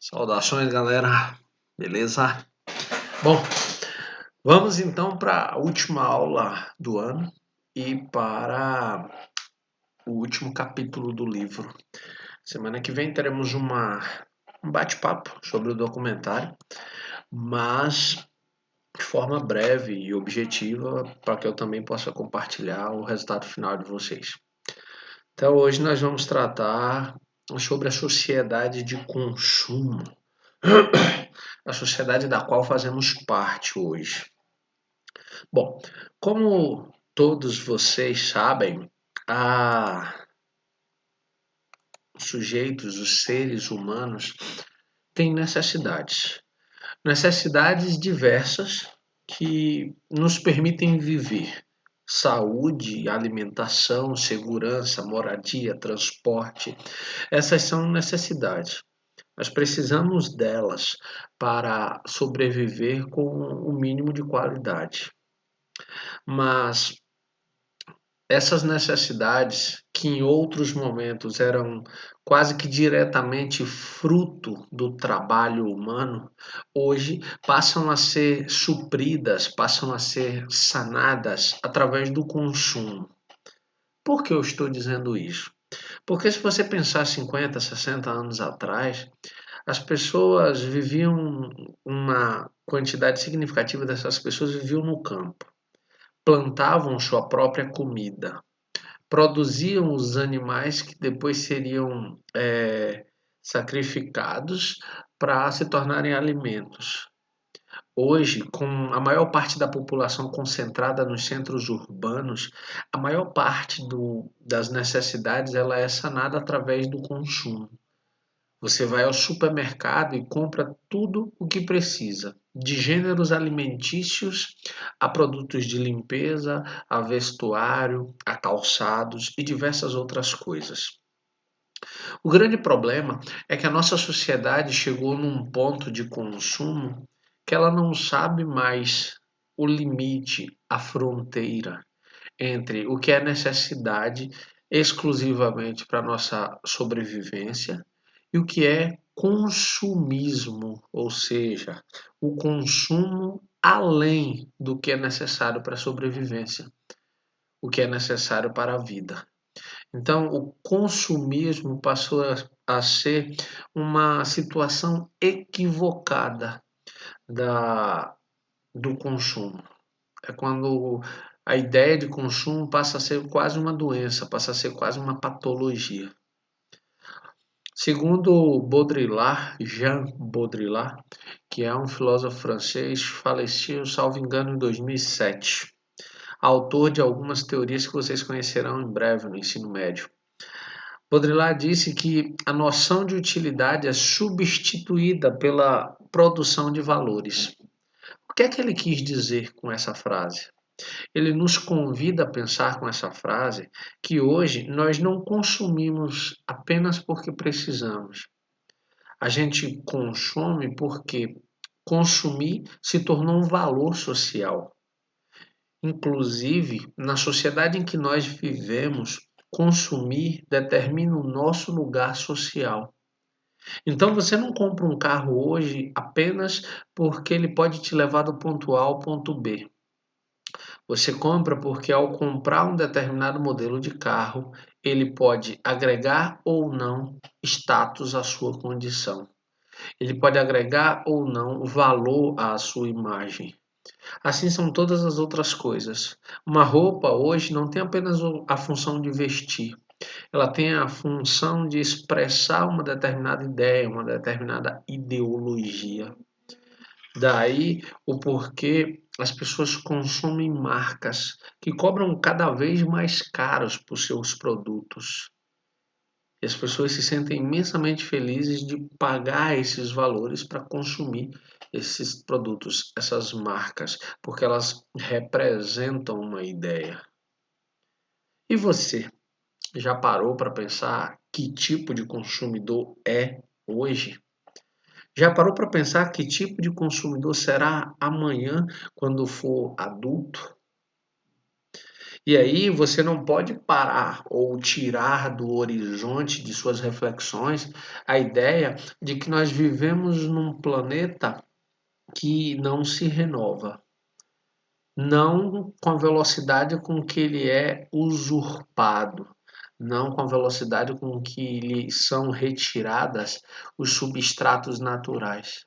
Saudações, galera. Beleza? Bom, vamos então para a última aula do ano e para o último capítulo do livro. Semana que vem teremos um bate-papo sobre o documentário, mas de forma breve e objetiva, para que eu também possa compartilhar o resultado final de vocês. Então, hoje nós vamos tratar sobre a sociedade de consumo. A sociedade da qual fazemos parte hoje. Bom, como todos vocês sabem, os sujeitos, os seres humanos, têm necessidades. Necessidades diversas que nos permitem viver. Saúde, alimentação, segurança, moradia, transporte. Essas são necessidades. Nós precisamos delas para sobreviver com o mínimo de qualidade. Mas essas necessidades, que em outros momentos eram quase que diretamente fruto do trabalho humano, hoje passam a ser supridas, passam a ser sanadas através do consumo. Por que eu estou dizendo isso? Porque se você pensar 50, 60 anos atrás, as pessoas viviam, uma quantidade significativa dessas pessoas viviam no campo, plantavam sua própria comida, produziam os animais que depois seriam sacrificados para se tornarem alimentos. Hoje, com a maior parte da população concentrada nos centros urbanos, a maior parte das necessidades ela é sanada através do consumo. Você vai ao supermercado e compra tudo o que precisa, de gêneros alimentícios a produtos de limpeza, a vestuário, a calçados e diversas outras coisas. O grande problema é que a nossa sociedade chegou num ponto de consumo que ela não sabe mais o limite, a fronteira entre o que é necessidade exclusivamente para a nossa sobrevivência e o que é consumismo, ou seja, o consumo além do que é necessário para a sobrevivência, o que é necessário para a vida. Então, o consumismo passou a ser uma situação equivocada do consumo. É quando a ideia de consumo passa a ser quase uma doença, passa a ser quase uma patologia. Segundo Baudrillard, Jean Baudrillard, que é um filósofo francês, faleceu, salvo engano, em 2007. Autor de algumas teorias que vocês conhecerão em breve no ensino médio. Baudrillard disse que a noção de utilidade é substituída pela produção de valores. O que é que ele quis dizer com essa frase? Ele nos convida a pensar com essa frase que hoje nós não consumimos apenas porque precisamos. A gente consome porque consumir se tornou um valor social. Inclusive, na sociedade em que nós vivemos, consumir determina o nosso lugar social. Então você não compra um carro hoje apenas porque ele pode te levar do ponto A ao ponto B. Você compra porque ao comprar um determinado modelo de carro, ele pode agregar ou não status à sua condição. Ele pode agregar ou não valor à sua imagem. Assim são todas as outras coisas. Uma roupa hoje não tem apenas a função de vestir, ela tem a função de expressar uma determinada ideia, uma determinada ideologia. Daí o porquê as pessoas consomem marcas que cobram cada vez mais caros por seus produtos. E as pessoas se sentem imensamente felizes de pagar esses valores para consumir esses produtos, essas marcas, porque elas representam uma ideia. E você, já parou para pensar que tipo de consumidor é hoje? Já parou para pensar que tipo de consumidor será amanhã quando for adulto? E aí você não pode parar ou tirar do horizonte de suas reflexões a ideia de que nós vivemos num planeta que não se renova, não com a velocidade com que ele é usurpado, não com a velocidade com que lhe são retiradas os substratos naturais.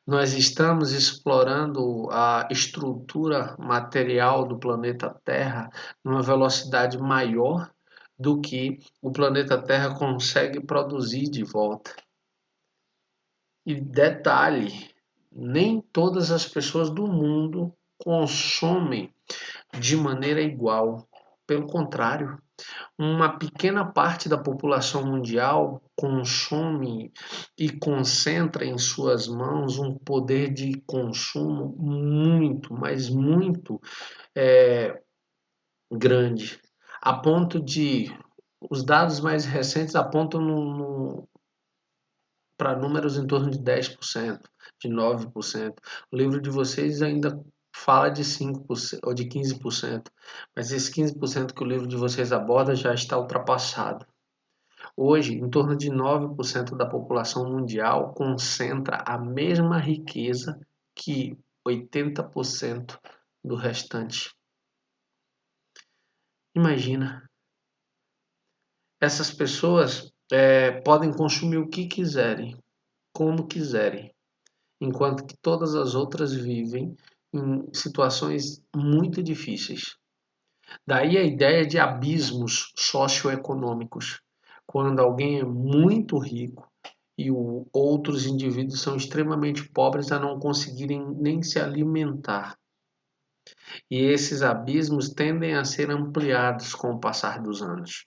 Nós estamos explorando a estrutura material do planeta Terra numa velocidade maior do que o planeta Terra consegue produzir de volta. E detalhe, nem todas as pessoas do mundo consomem de maneira igual. Pelo contrário, uma pequena parte da população mundial consome e concentra em suas mãos um poder de consumo muito, mas muito grande, a ponto de os dados mais recentes apontam para números em torno de 10%, de 9%. O livro de vocês ainda fala de 5% ou de 15%, mas esse 15% que o livro de vocês aborda já está ultrapassado. Hoje, em torno de 9% da população mundial concentra a mesma riqueza que 80% do restante. Imagina, essas pessoas podem consumir o que quiserem, como quiserem, enquanto que todas as outras vivem em situações muito difíceis. Daí a ideia de abismos socioeconômicos, quando alguém é muito rico e outros indivíduos são extremamente pobres a não conseguirem nem se alimentar. E esses abismos tendem a ser ampliados com o passar dos anos.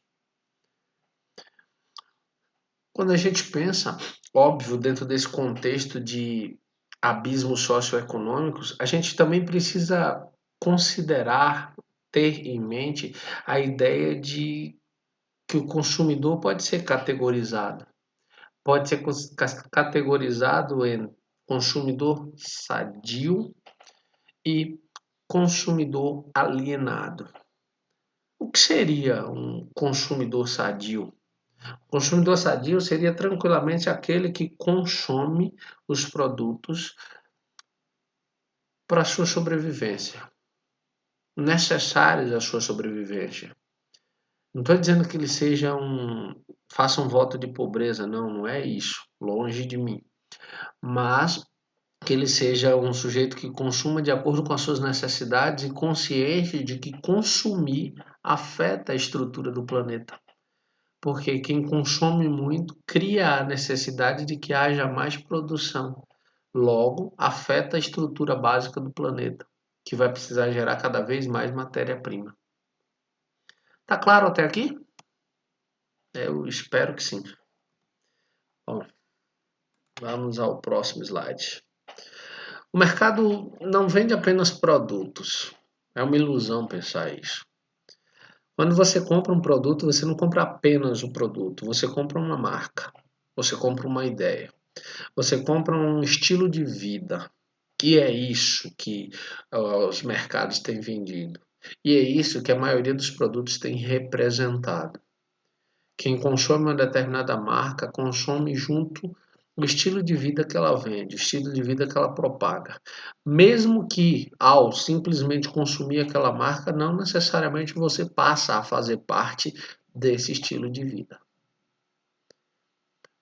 Quando a gente pensa, óbvio, dentro desse contexto de abismos socioeconômicos, a gente também precisa considerar, ter em mente a ideia de que o consumidor pode ser categorizado. Pode ser categorizado em consumidor sadio e consumidor alienado. O que seria um consumidor sadio? Consumidor sadio seria tranquilamente aquele que consome os produtos para a sua sobrevivência, necessários à sua sobrevivência. Não estou dizendo que ele faça um voto de pobreza, não, não é isso, longe de mim. Mas que ele seja um sujeito que consuma de acordo com as suas necessidades e consciente de que consumir afeta a estrutura do planeta. Porque quem consome muito cria a necessidade de que haja mais produção. Logo, afeta a estrutura básica do planeta, que vai precisar gerar cada vez mais matéria-prima. Tá claro até aqui? Eu espero que sim. Bom, vamos ao próximo slide. O mercado não vende apenas produtos. É uma ilusão pensar isso. Quando você compra um produto, você não compra apenas o produto, você compra uma marca, você compra uma ideia, você compra um estilo de vida. E é isso que os mercados têm vendido. E é isso que a maioria dos produtos tem representado. Quem consome uma determinada marca consome junto o estilo de vida que ela vende, o estilo de vida que ela propaga. Mesmo que ao simplesmente consumir aquela marca, não necessariamente você passa a fazer parte desse estilo de vida.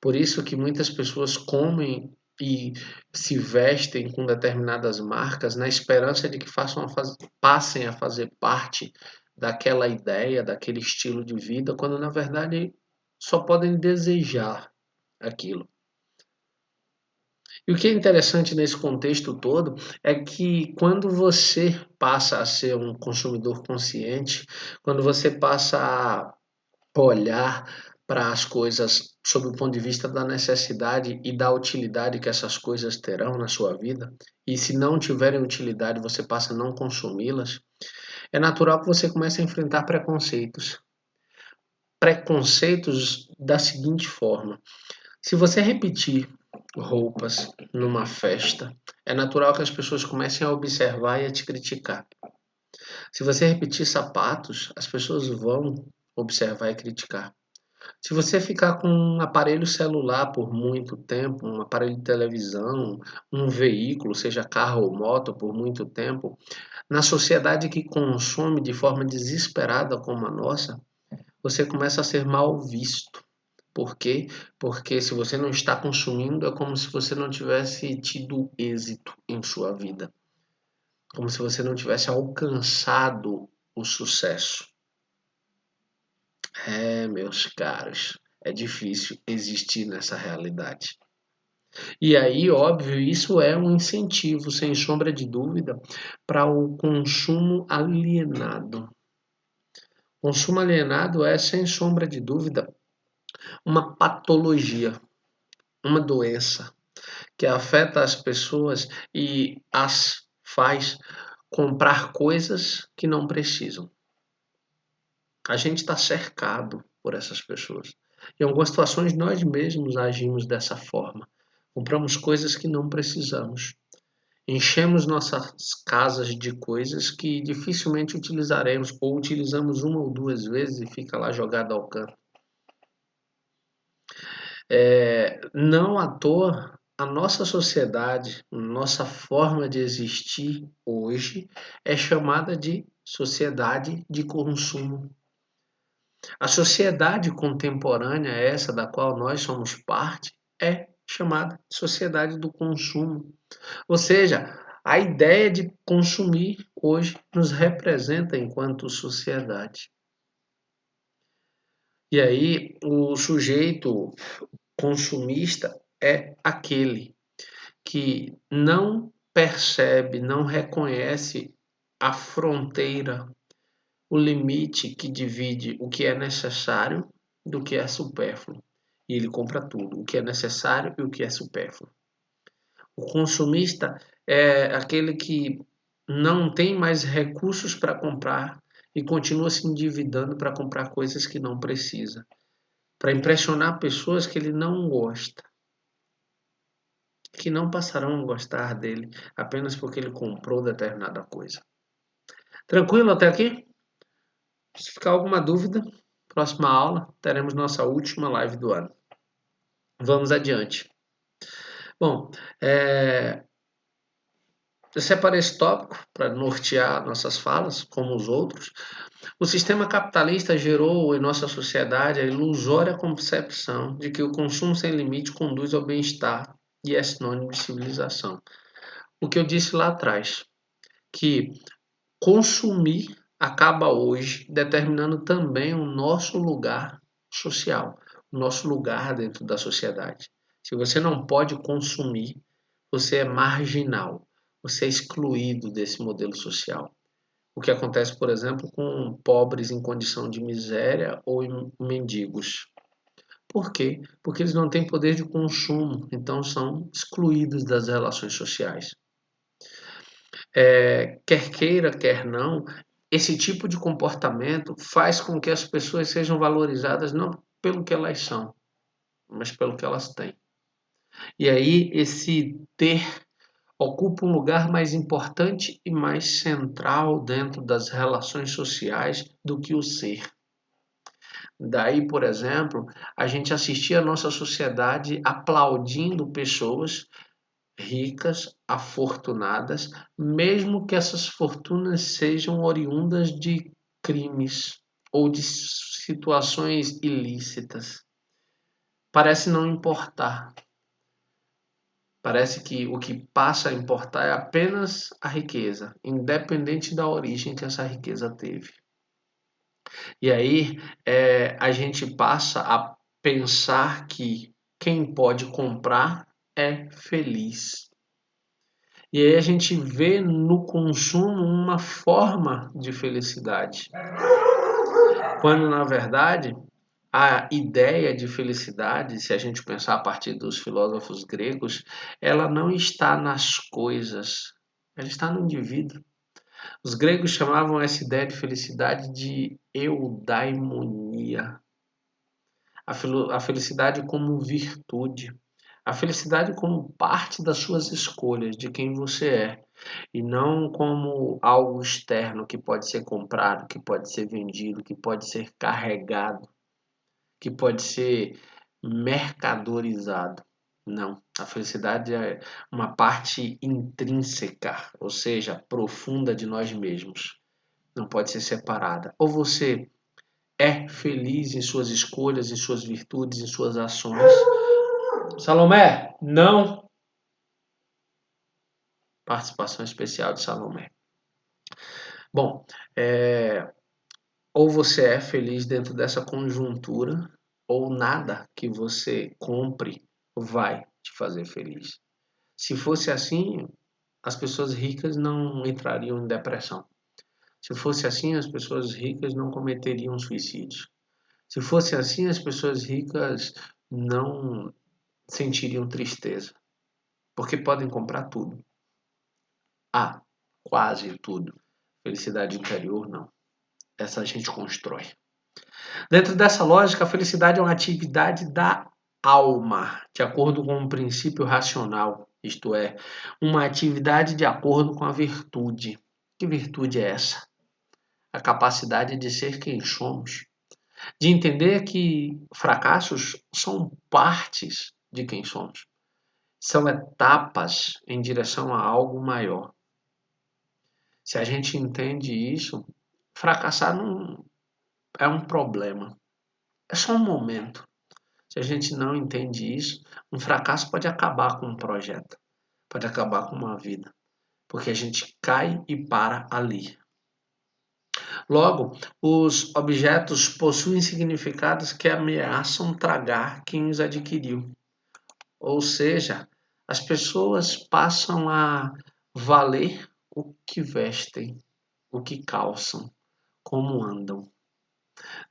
Por isso que muitas pessoas comem e se vestem com determinadas marcas na esperança de que passem a fazer parte daquela ideia, daquele estilo de vida, quando na verdade só podem desejar aquilo. E o que é interessante nesse contexto todo é que quando você passa a ser um consumidor consciente, quando você passa a olhar para as coisas sob o ponto de vista da necessidade e da utilidade que essas coisas terão na sua vida, e se não tiverem utilidade, você passa a não consumi-las, é natural que você comece a enfrentar preconceitos. Preconceitos da seguinte forma: se você repetir roupas numa festa, é natural que as pessoas comecem a observar e a te criticar. Se você repetir sapatos, as pessoas vão observar e criticar. Se você ficar com um aparelho celular por muito tempo, um aparelho de televisão, um veículo, seja carro ou moto, por muito tempo, na sociedade que consome de forma desesperada como a nossa, você começa a ser mal visto. Por quê? Porque se você não está consumindo, é como se você não tivesse tido êxito em sua vida, como se você não tivesse alcançado o sucesso. Meus caros, é difícil existir nessa realidade. E aí, óbvio, isso é um incentivo, sem sombra de dúvida, para o consumo alienado. Consumo alienado é, sem sombra de dúvida, uma patologia, uma doença que afeta as pessoas e as faz comprar coisas que não precisam. A gente está cercado por essas pessoas. Em algumas situações, nós mesmos agimos dessa forma. Compramos coisas que não precisamos. Enchemos nossas casas de coisas que dificilmente utilizaremos, ou utilizamos uma ou duas vezes e fica lá jogada ao canto. Não à toa, a nossa sociedade, nossa forma de existir hoje é chamada de sociedade de consumo. A sociedade contemporânea, essa da qual nós somos parte, é chamada de sociedade do consumo. Ou seja, a ideia de consumir hoje nos representa enquanto sociedade. E aí, o sujeito consumista é aquele que não percebe, não reconhece a fronteira, o limite que divide o que é necessário do que é supérfluo. E ele compra tudo, o que é necessário e o que é supérfluo. O consumista é aquele que não tem mais recursos para comprar e continua se endividando para comprar coisas que não precisa, para impressionar pessoas que ele não gosta, que não passarão a gostar dele apenas porque ele comprou determinada coisa. Tranquilo até aqui? Se ficar alguma dúvida, próxima aula teremos nossa última live do ano. Vamos adiante. Bom, eu separei esse tópico para nortear nossas falas, como os outros. O sistema capitalista gerou em nossa sociedade a ilusória concepção de que o consumo sem limite conduz ao bem-estar e é sinônimo de civilização. O que eu disse lá atrás, que consumir acaba hoje determinando também o nosso lugar social, o nosso lugar dentro da sociedade. Se você não pode consumir, você é marginal, você é excluído desse modelo social. O que acontece, por exemplo, com pobres em condição de miséria ou mendigos. Por quê? Porque eles não têm poder de consumo, então são excluídos das relações sociais. Quer queira, quer não, esse tipo de comportamento faz com que as pessoas sejam valorizadas não pelo que elas são, mas pelo que elas têm. E aí esse ter ocupa um lugar mais importante e mais central dentro das relações sociais do que o ser. Daí, por exemplo, a gente assistia a nossa sociedade aplaudindo pessoas ricas, afortunadas, mesmo que essas fortunas sejam oriundas de crimes ou de situações ilícitas. Parece não importar. Parece que o que passa a importar é apenas a riqueza, independente da origem que essa riqueza teve. E aí a gente passa a pensar que quem pode comprar é feliz. E aí a gente vê no consumo uma forma de felicidade, quando na verdade a ideia de felicidade, se a gente pensar a partir dos filósofos gregos, ela não está nas coisas, ela está no indivíduo. Os gregos chamavam essa ideia de felicidade de eudaimonia, a felicidade como virtude, a felicidade como parte das suas escolhas, de quem você é. e não como algo externo que pode ser comprado, que pode ser vendido, que pode ser carregado, que pode ser mercadorizado. Não, a felicidade é uma parte intrínseca, ou seja, profunda de nós mesmos. Não pode ser separada. Ou você é feliz em suas escolhas, em suas virtudes, em suas ações. Salomé, não. Participação especial de Salomé. Bom, ou você é feliz dentro dessa conjuntura, ou nada que você compre vai te fazer feliz. Se fosse assim, as pessoas ricas não entrariam em depressão. Se fosse assim, as pessoas ricas não cometeriam suicídio. Se fosse assim, as pessoas ricas não sentiriam tristeza, porque podem comprar tudo. Ah, quase tudo. Felicidade interior, não. Essa a gente constrói. Dentro dessa lógica, a felicidade é uma atividade da alma, de acordo com um princípio racional, isto é, uma atividade de acordo com a virtude. Que virtude é essa? A capacidade de ser quem somos, de entender que fracassos são partes de quem somos, são etapas em direção a algo maior. Se a gente entende isso, fracassar não é um problema, é só um momento. Se a gente não entende isso, um fracasso pode acabar com um projeto, pode acabar com uma vida, porque a gente cai e para ali. Logo, os objetos possuem significados que ameaçam tragar quem os adquiriu. Ou seja, as pessoas passam a valer o que vestem, o que calçam, como andam.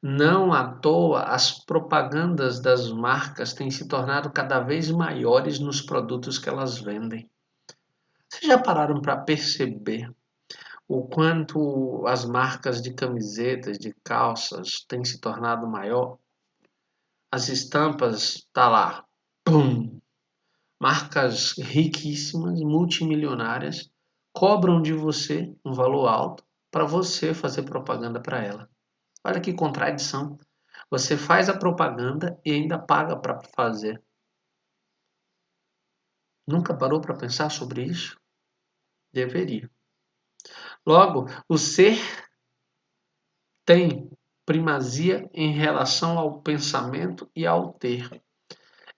Não à toa, as propagandas das marcas têm se tornado cada vez maiores nos produtos que elas vendem. Vocês já pararam para perceber o quanto as marcas de camisetas, de calças têm se tornado maior? As estampas, tá lá, pum, marcas riquíssimas, multimilionárias, cobram de você um valor alto para você fazer propaganda para ela. Olha que contradição. Você faz a propaganda e ainda paga para fazer. Nunca parou para pensar sobre isso? Deveria. Logo, o ser tem primazia em relação ao pensamento e ao ter.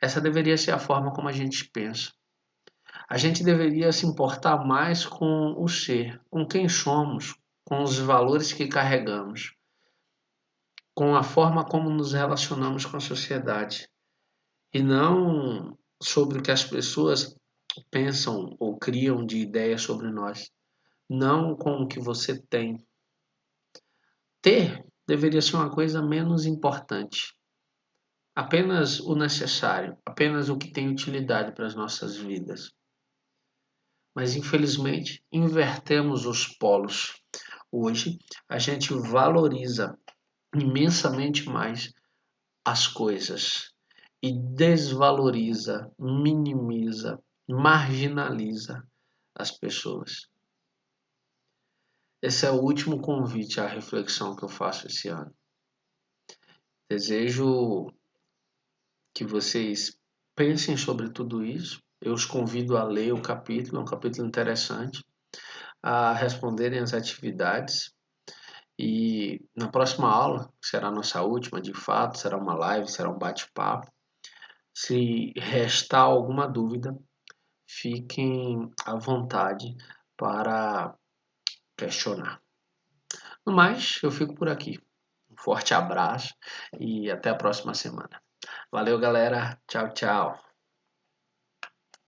Essa deveria ser a forma como a gente pensa. A gente deveria se importar mais com o ser, com quem somos, com os valores que carregamos, com a forma como nos relacionamos com a sociedade, e não sobre o que as pessoas pensam ou criam de ideias sobre nós, não com o que você tem. Ter deveria ser uma coisa menos importante, apenas o necessário, apenas o que tem utilidade para as nossas vidas. Mas infelizmente invertemos os polos. Hoje a gente valoriza imensamente mais as coisas e desvaloriza, minimiza, marginaliza as pessoas. Esse é o último convite à reflexão que eu faço esse ano. Desejo que vocês pensem sobre tudo isso. Eu os convido a ler o capítulo, é um capítulo interessante, a responderem as atividades. E na próxima aula, que será a nossa última, de fato, será uma live, será um bate-papo. Se restar alguma dúvida, fiquem à vontade para questionar. No mais, eu fico por aqui. Um forte abraço e até a próxima semana. Valeu, galera. Tchau, tchau.